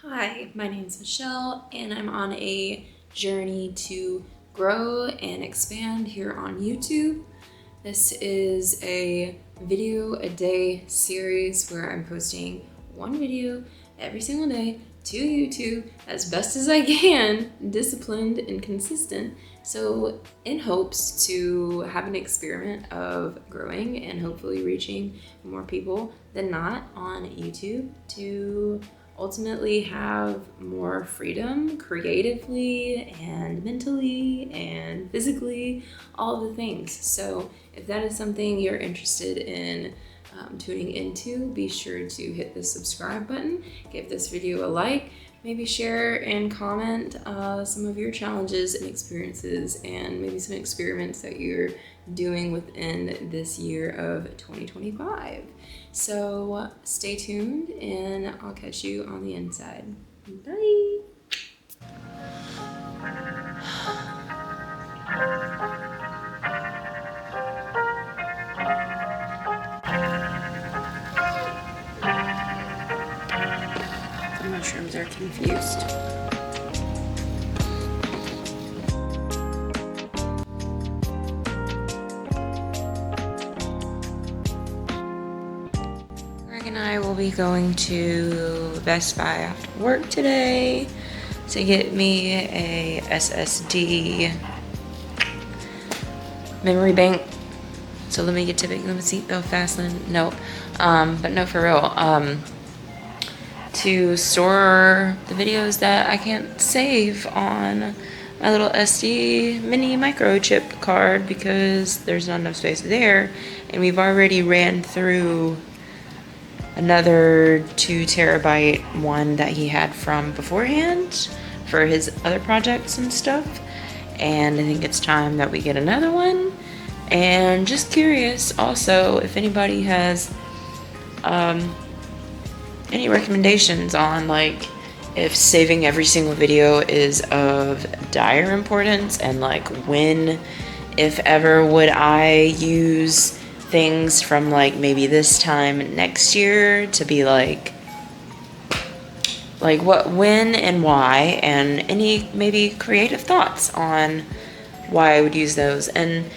Hi, my name is Michelle, and I'm on a journey to grow and expand here on YouTube. This is a video a day series where I'm posting one video every single day to YouTube as best as I can, disciplined and consistent. So in hopes to have an experiment of growing and hopefully reaching more people than not on YouTube to ultimately have more freedom creatively and mentally and physically, all the things. So if that is something you're interested in tuning into, be sure to hit the subscribe button, give this video a like, maybe share and comment some of your challenges and experiences and maybe some experiments that you're doing within this year of 2025. So stay tuned and I'll catch you on the inside. Bye. The mushrooms are confused. Greg and I will be going to Best Buy after work today to get me a SSD memory bank. So let me get to the seatbelt fasten. No, but no, for real. To store the videos that I can't save on my little SD mini microchip card because there's not enough space there, and we've already ran through another 2 terabyte one that he had from beforehand for his other projects and stuff, and I think it's time that we get another one. And just curious also if anybody has any recommendations on like if saving every single video is of dire importance, and like when, if ever, would I use things from like maybe this time next year to be like what, when, and why, and any maybe creative thoughts on why I would use those. And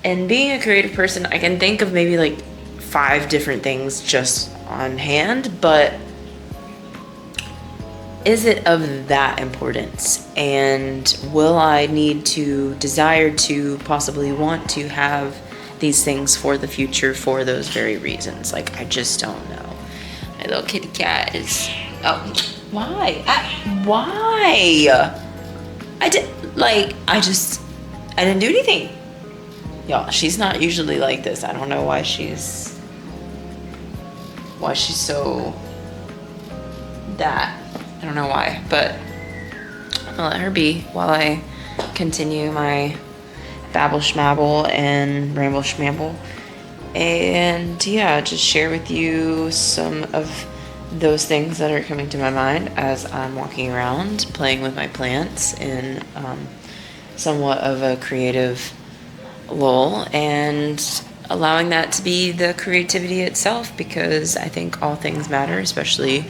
being a creative person, I can think of maybe like 5 different things just on hand, but is it of that importance? And will I need to desire to possibly want to have these things for the future for those very reasons? Like, I just don't know. My little kitty cat is, oh, why? Why? I didn't do anything. Y'all, she's not usually like this. I don't know why she's so that. I don't know why, but I'll let her be while I continue my babble schmabble and ramble schmamble. And yeah, just share with you some of those things that are coming to my mind as I'm walking around playing with my plants in somewhat of a creative lull, and allowing that to be the creativity itself, because I think all things matter, especially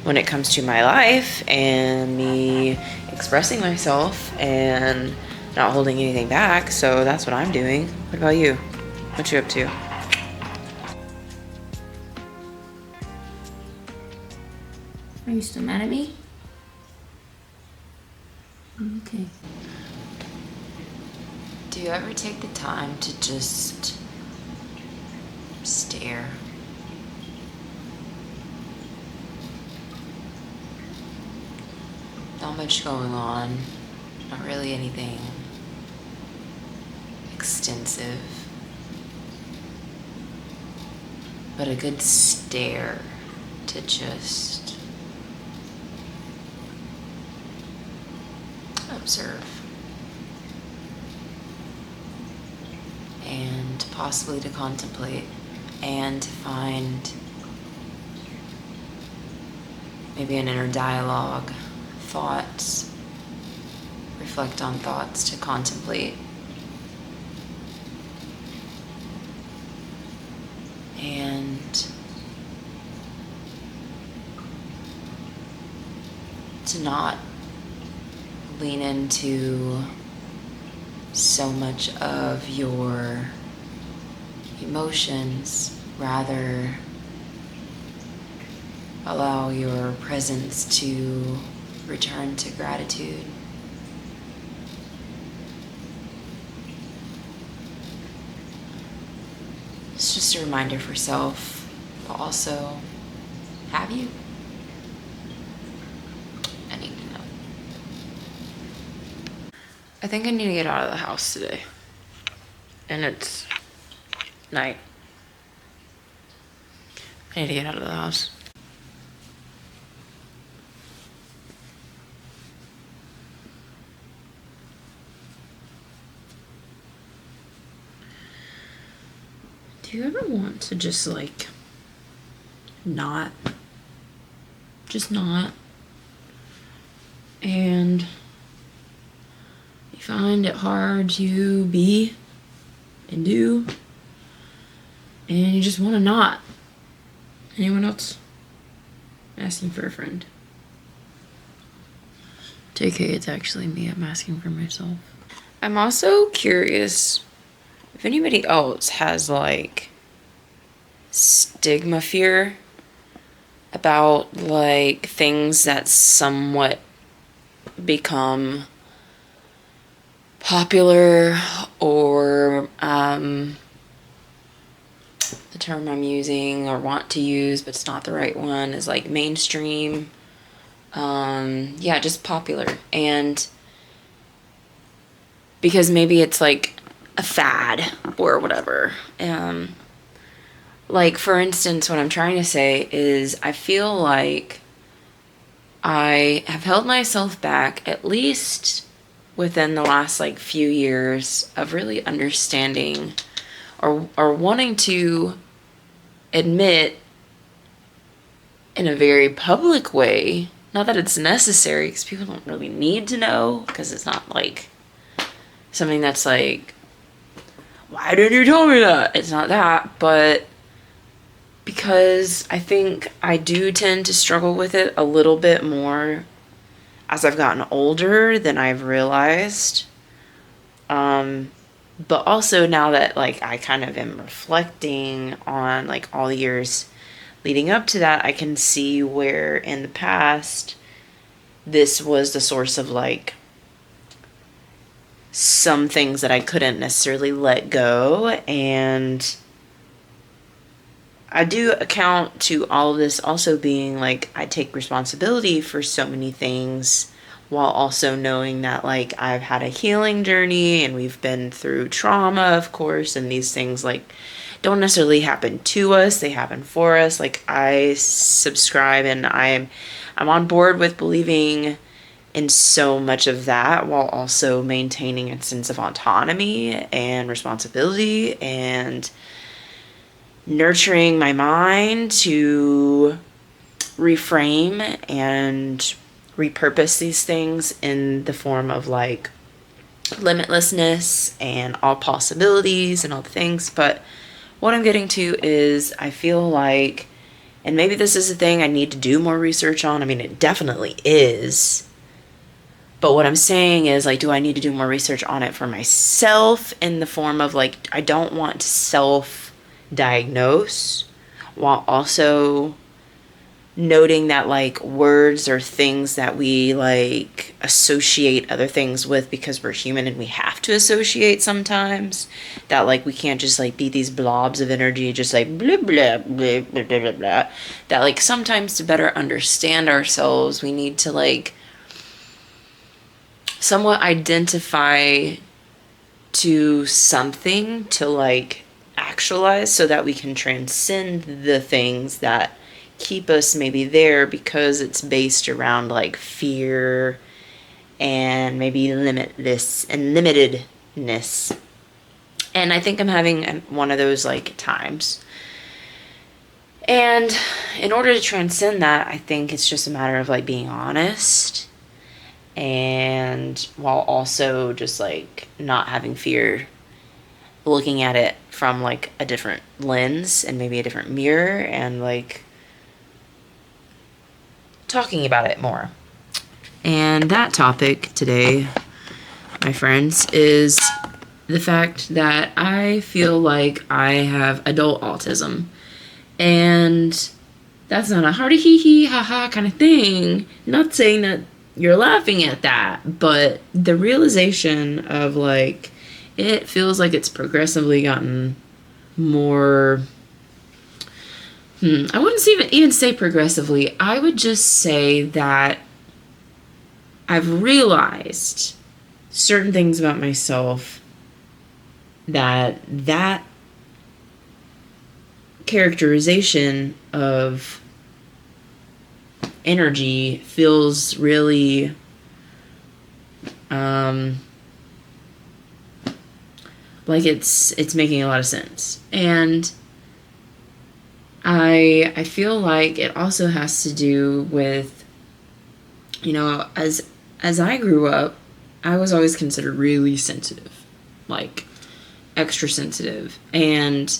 when it comes to my life and me expressing myself and not holding anything back. So that's what I'm doing. What about you? What you up to? Are you still mad at me? Okay. Do you ever take the time to just stare? Not much going on, not really anything extensive, but a good stare to just observe and possibly to contemplate and to find maybe an inner dialogue, thoughts, reflect on thoughts, to contemplate. And to not lean into so much of your emotions, rather allow your presence to return to gratitude. It's just a reminder for self, but also, have you? I need to know. I think I need to get out of the house today. And it's night. I need to get out of the house. Do you ever want to just like not? Just not. And you find it hard to be and do, and you just want to not. Anyone else? Asking for a friend. JK, it's actually me. I'm asking for myself. I'm also curious if anybody else has like stigma fear about like things that somewhat become popular, or the term I'm using or want to use but it's not the right one is like mainstream. Yeah, just popular. And because maybe it's like a fad or whatever. Like, for instance, what I'm trying to say is I feel like I have held myself back, at least within the last like few years, of really understanding or wanting to admit in a very public way, not that it's necessary because people don't really need to know, because it's not like something that's like, why didn't you tell me that? It's not that, but because I think I do tend to struggle with it a little bit more as I've gotten older than I've realized. But also now that like I kind of am reflecting on like all the years leading up to that, I can see where in the past this was the source of like some things that I couldn't necessarily let go. And I do account to all of this also being like I take responsibility for so many things, while also knowing that like I've had a healing journey and we've been through trauma, of course, and these things like don't necessarily happen to us, they happen for us. Like I subscribe and I'm on board with believing in so much of that, while also maintaining a sense of autonomy and responsibility and nurturing my mind to reframe and repurpose these things in the form of like limitlessness and all possibilities and all the things. But what I'm getting to is I feel like, and maybe this is a thing I need to do more research on. I mean, it definitely is. But what I'm saying is, like, do I need to do more research on it for myself, in the form of like, I don't want to self-diagnose, while also noting that like words are things that we like associate other things with because we're human and we have to associate sometimes, that like we can't just like be these blobs of energy just like blah blah blah blah blah blah, blah. That like sometimes to better understand ourselves we need to like somewhat identify to something to like actualize, so that we can transcend the things that keep us maybe there because it's based around like fear and maybe limitless and limitedness. And I think I'm having one of those like times. And in order to transcend that, I think it's just a matter of like being honest, and while also just like not having fear, looking at it from like a different lens and maybe a different mirror, and like talking about it more. And that topic today, my friends, is the fact that I feel like I have adult autism. And that's not a hearty hee hee ha ha kind of thing. Not saying that you're laughing at that, but the realization of like, it feels like it's progressively gotten more. I wouldn't even say progressively. I would just say that I've realized certain things about myself that characterization of energy feels really like it's making a lot of sense. And I feel like it also has to do with, as I grew up, I was always considered really sensitive, like extra sensitive. And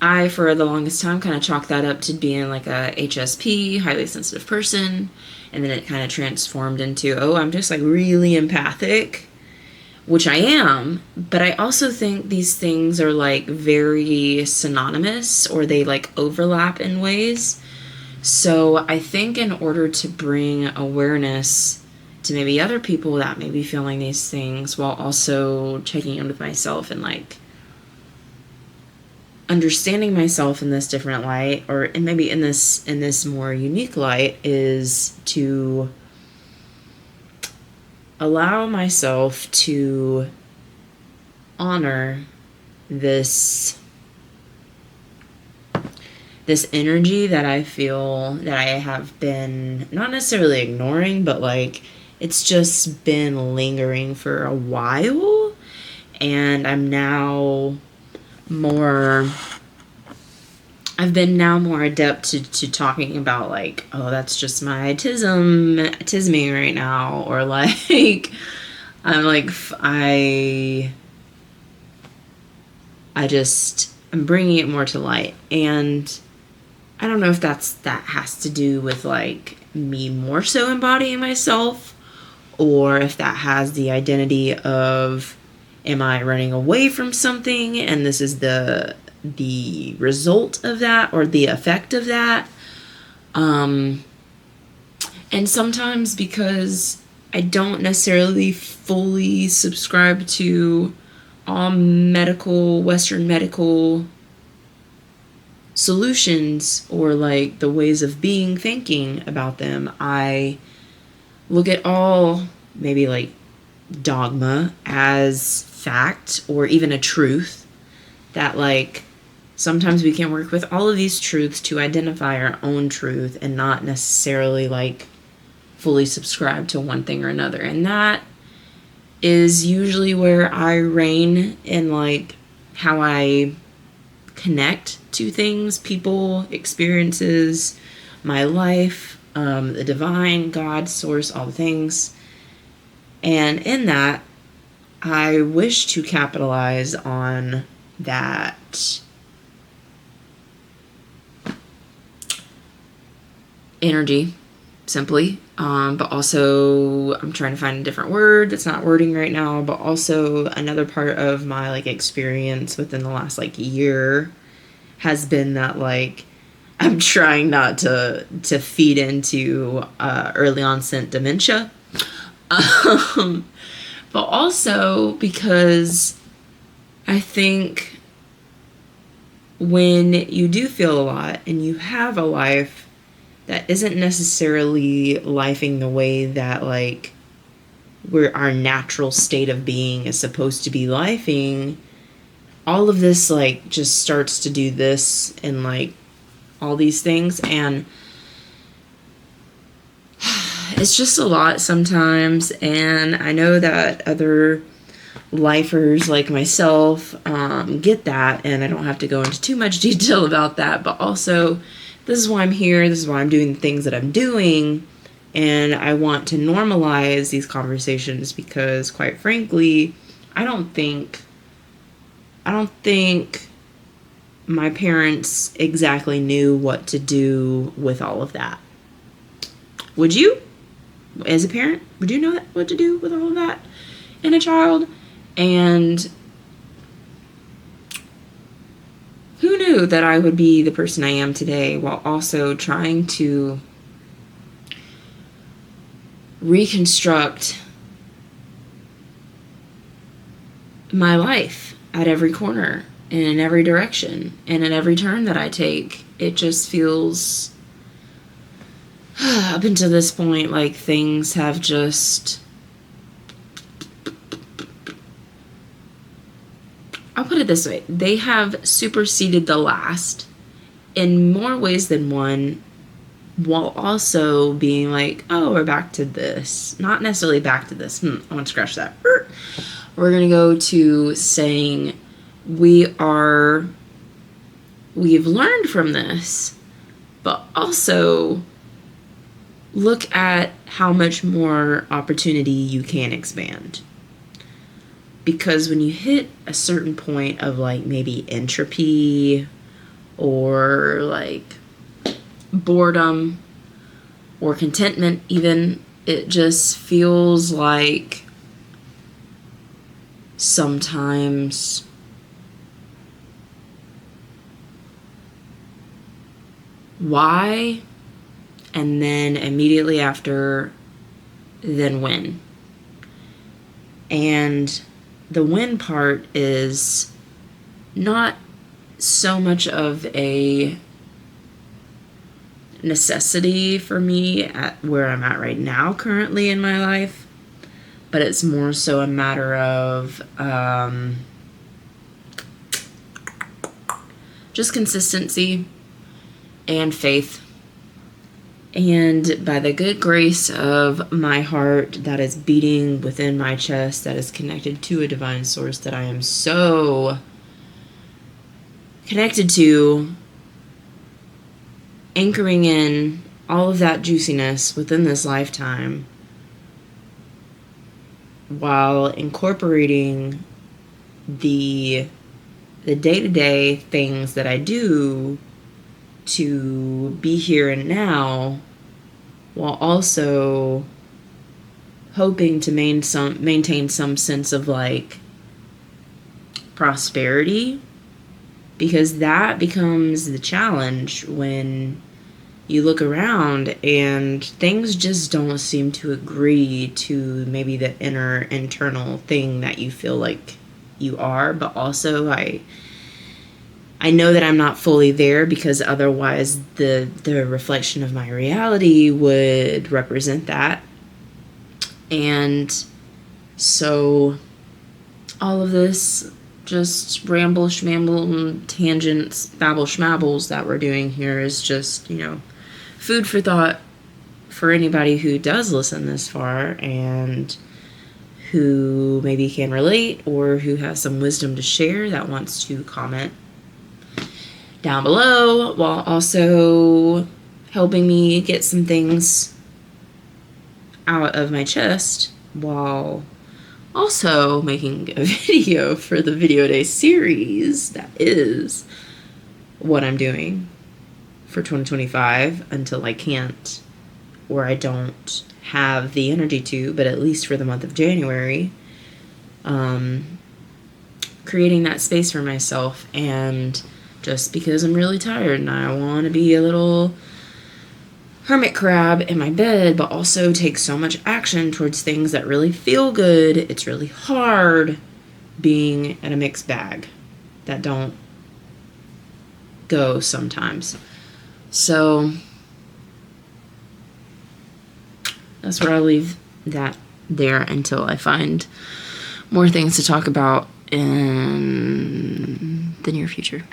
I, for the longest time, kind of chalked that up to being like a HSP, highly sensitive person. And then it kind of transformed into, oh, I'm just like really empathic, which I am. But I also think these things are like very synonymous, or they like overlap in ways. So I think in order to bring awareness to maybe other people that may be feeling these things, while also checking in with myself and like understanding myself in this different light, or and maybe in this more unique light, is to allow myself to honor this energy that I feel that I have been not necessarily ignoring, but like it's just been lingering for a while. And I've been now more adept to talking about like, oh, that's just my autism right now, or like I'm like I'm bringing it more to light. And I don't know if that has to do with like me more so embodying myself, or if that has the identity of, am I running away from something and this is the result of that, or the effect of that. And sometimes, because I don't necessarily fully subscribe to all Western medical solutions, or like the ways of thinking about them, I look at all maybe like dogma as fact, or even a truth, that like sometimes we can work with all of these truths to identify our own truth, and not necessarily like fully subscribe to one thing or another. And that is usually where I reign in like how I connect to things, people, experiences, my life, the divine, God, source, all the things. And in that, I wish to capitalize on that energy, simply. But also, I'm trying to find a different word that's not wording right now, but also another part of my like experience within the last like year has been that like I'm trying not to feed into early onset dementia. But also because I think when you do feel a lot and you have a life that isn't necessarily lifing the way that like our natural state of being is supposed to be lifing, all of this like just starts to do this and like all these things. And it's just a lot sometimes. And I know that other lifers like myself get that, and I don't have to go into too much detail about that, but also this is why I'm here, this is why I'm doing the things that I'm doing, and I want to normalize these conversations, because quite frankly, I don't think my parents exactly knew what to do with all of that. Would you? as a parent, would you know what to do with all of that in a child? And who knew that I would be the person I am today while also trying to reconstruct my life at every corner and in every direction and in every turn that I take. It just feels, up until this point, like things have just, I'll put it this way, they have superseded the last in more ways than one, while also being like, oh, we're back to this. Not necessarily back to this. I want to scratch that. We're going to go to saying we've learned from this, but also look at how much more opportunity you can expand. Because when you hit a certain point of like maybe entropy or like boredom or contentment even, it just feels like sometimes why, and then immediately after, then when. And the when part is not so much of a necessity for me at where I'm at right now currently in my life, but it's more so a matter of just consistency and faith. And by the good grace of my heart that is beating within my chest, that is connected to a divine source that I am so connected to, anchoring in all of that juiciness within this lifetime while incorporating the day-to-day things that I do to be here and now, while also hoping to maintain some sense of like prosperity, because that becomes the challenge when you look around and things just don't seem to agree to maybe the internal thing that you feel like you are. But also I know that I'm not fully there, because otherwise the reflection of my reality would represent that. And so all of this just ramble, schmamble, tangents, babble, schmabbles that we're doing here is just, food for thought for anybody who does listen this far and who maybe can relate or who has some wisdom to share that wants to comment down below, while also helping me get some things out of my chest, while also making a video for the Video Day series that is what I'm doing for 2025 until I can't, or I don't have the energy to, but at least for the month of January, creating that space for myself. And just because I'm really tired and I want to be a little hermit crab in my bed, but also take so much action towards things that really feel good, it's really hard being in a mixed bag that don't go sometimes. So that's where I'll leave that there until I find more things to talk about in the near future.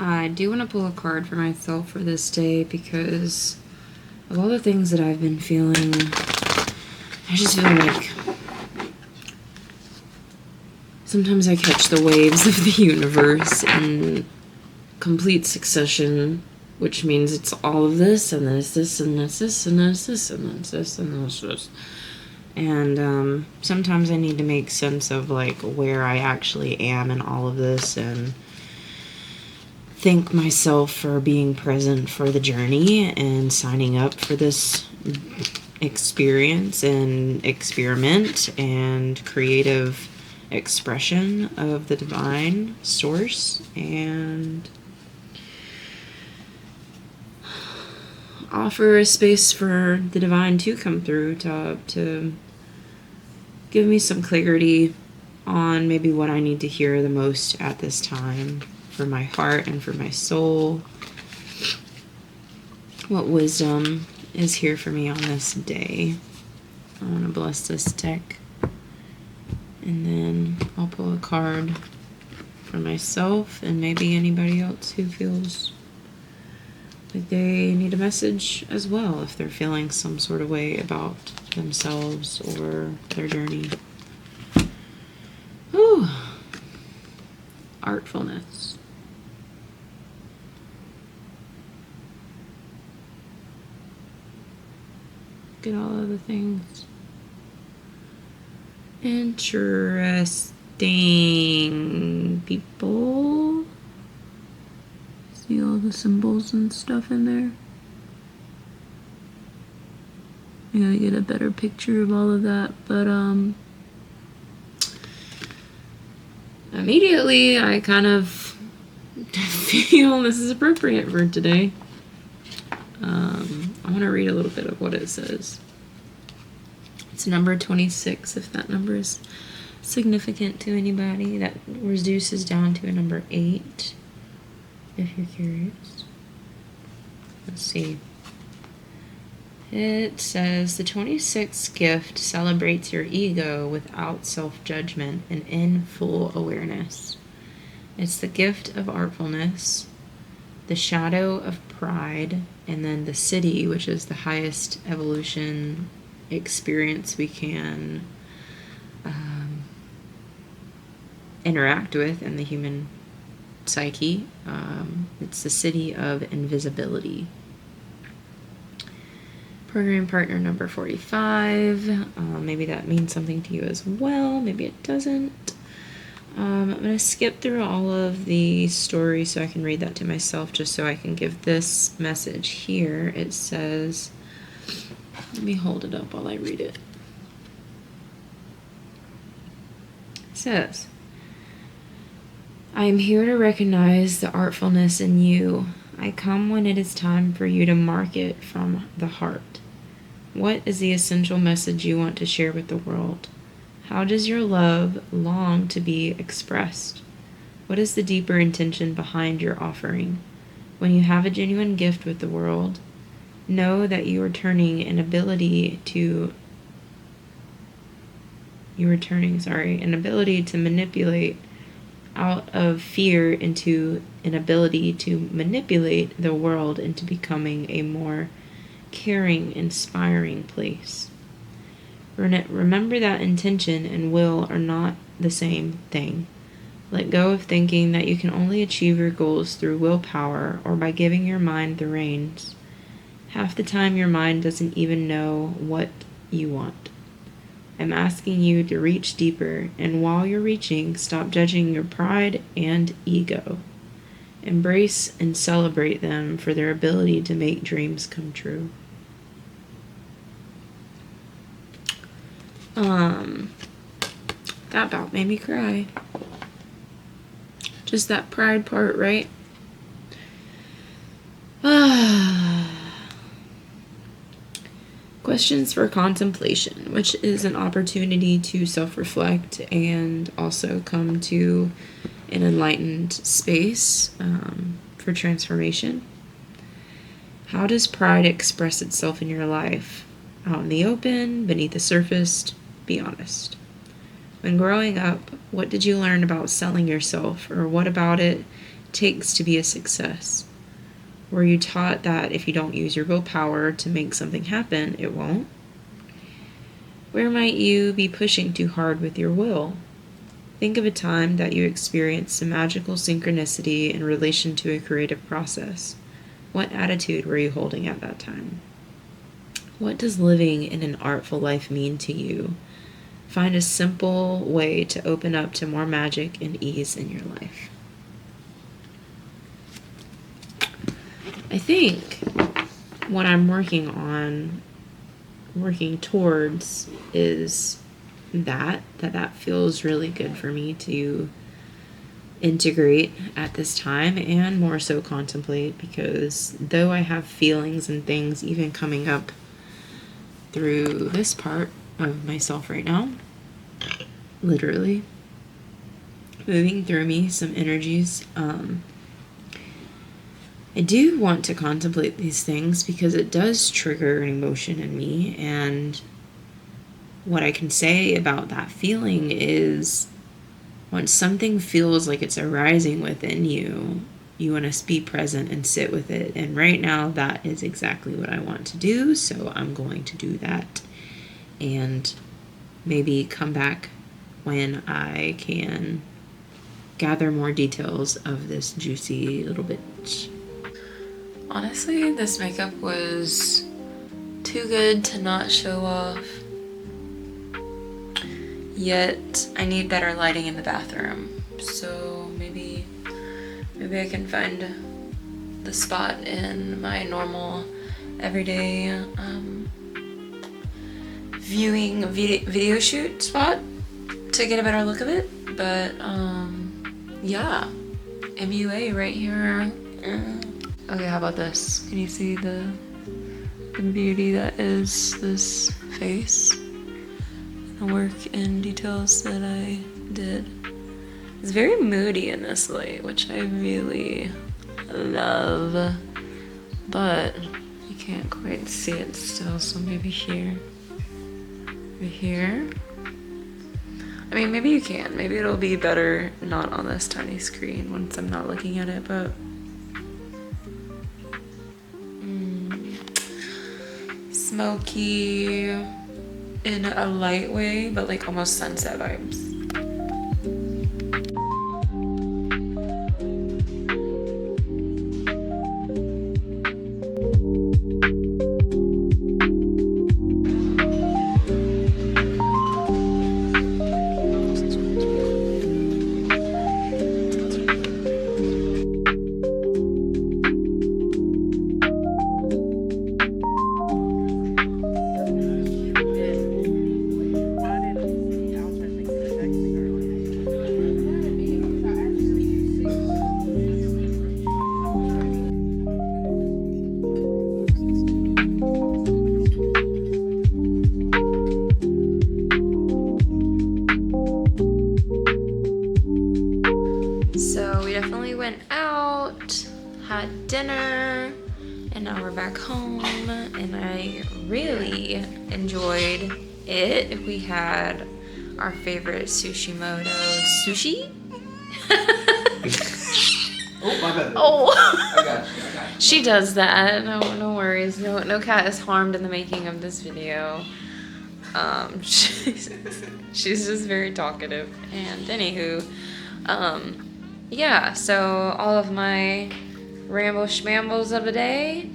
I do want to pull a card for myself for this day because of all the things that I've been feeling. I just feel like sometimes I catch the waves of the universe in complete succession, which means it's all of this and this and this and this and this and this. And sometimes I need to make sense of like where I actually am in all of this, and thank myself for being present for the journey and signing up for this experience and experiment and creative expression of the divine source, and offer a space for the divine to come through to give me some clarity on maybe what I need to hear the most at this time for my heart and for my soul. What wisdom is here for me on this day. I want to bless this deck. And then I'll pull a card for myself and maybe anybody else who feels like they need a message as well, if they're feeling some sort of way about themselves or their journey. Ooh. Artfulness. Look at all of the things. Interesting, people. See all the symbols and stuff in there? I gotta get a better picture of all of that, but immediately I kind of feel this is appropriate for today. I want to read a little bit of what it says. It's number 26, if that number is significant to anybody. That reduces down to a number 8, if you're curious. Let's see. It says, the 26th gift celebrates your ego without self-judgment and in full awareness. It's the gift of artfulness, the shadow of pride, and then the city, which is the highest evolution experience we can interact with in the human psyche. It's the city of invisibility. Program partner number 45. Maybe that means something to you as well. Maybe it doesn't. I'm going to skip through all of the stories so I can read that to myself, just so I can give this message here. It says, let me hold it up while I read it. It says, I am here to recognize the artfulness in you. I come when it is time for you to mark it from the heart. What is the essential message you want to share with the world? How does your love long to be expressed? What is the deeper intention behind your offering? When you have a genuine gift with the world, know that you are turning an ability to manipulate out of fear into an ability to manipulate the world into becoming a more caring, inspiring place. Remember that intention and will are not the same thing. Let go of thinking that you can only achieve your goals through willpower or by giving your mind the reins. Half the time your mind doesn't even know what you want. I'm asking you to reach deeper, and while you're reaching, stop judging your pride and ego. Embrace and celebrate them for their ability to make dreams come true. That about made me cry. Just that pride part, right? Questions for contemplation, which is an opportunity to self-reflect and also come to an enlightened space for transformation. How does pride express itself in your life? Out in the open, beneath the surface? Be honest. When growing up, what did you learn about selling yourself, or what about it takes to be a success? Were you taught that if you don't use your willpower to make something happen, it won't? Where might you be pushing too hard with your will? Think of a time that you experienced some magical synchronicity in relation to a creative process. What attitude were you holding at that time? What does living in an artful life mean to you? Find a simple way to open up to more magic and ease in your life. I think what I'm working towards is that feels really good for me to integrate at this time, and more so contemplate, because though I have feelings and things even coming up through this part of myself right now, literally moving through me some energies, I do want to contemplate these things because it does trigger an emotion in me. And what I can say about that feeling is, when something feels like it's arising within you, you want to be present and sit with it. And right now, that is exactly what I want to do. So I'm going to do that. And maybe come back when I can gather more details of this juicy little bit. Honestly, this makeup was too good to not show off. Yet, I need better lighting in the bathroom. So maybe I can find the spot in my normal, everyday viewing video shoot spot to get a better look of it. But yeah, MUA right here. Okay, how about this? Can you see the beauty that is this face? The work and details that I did. It's very moody in this light, which I really love, but you can't quite see it still, so maybe here. Maybe here. I mean, maybe you can. Maybe it'll be better not on this tiny screen once I'm not looking at it, but smoky in a light way, but like almost sunset vibes. So we definitely went out, had dinner, and now we're back home, and I really enjoyed it. We had our favorite Sushimoto sushi. Oh, my bad. Oh. I got you. She does that. No worries. No cat is harmed in the making of this video. She's just very talkative. And anywho, yeah, so all of my ramble schmambles of the day,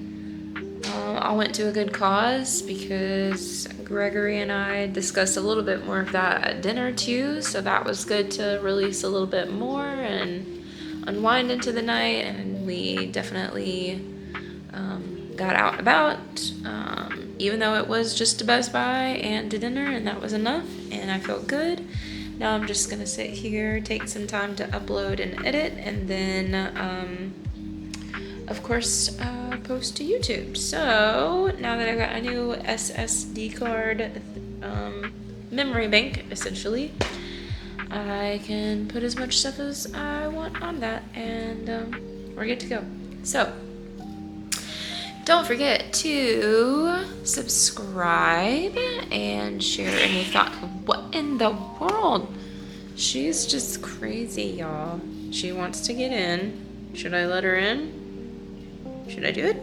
I went to a good cause because Gregory and I discussed a little bit more of that at dinner too, so that was good to release a little bit more and unwind into the night, and we definitely got out and about, even though it was just to Best Buy and to dinner, and that was enough, and I felt good. Now I'm just gonna sit here, take some time to upload and edit, and then of course post to YouTube. So now that I've got a new SSD card memory bank, essentially, I can put as much stuff as I want on that, and we're good to go. So don't forget to subscribe and share any thought. What in the world? She's just crazy, y'all. She wants to get in. Should I let her in? Should I do it?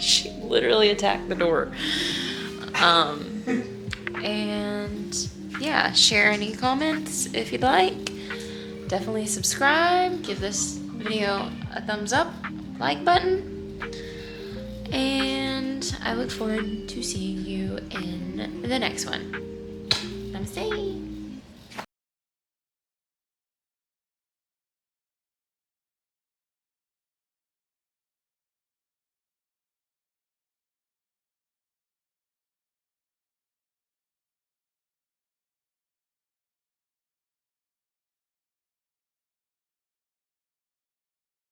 She literally attacked the door. And yeah, share any comments if you'd like. definitely subscribe, give this video a thumbs up, like button, and I look forward to seeing you in the next one. Namaste.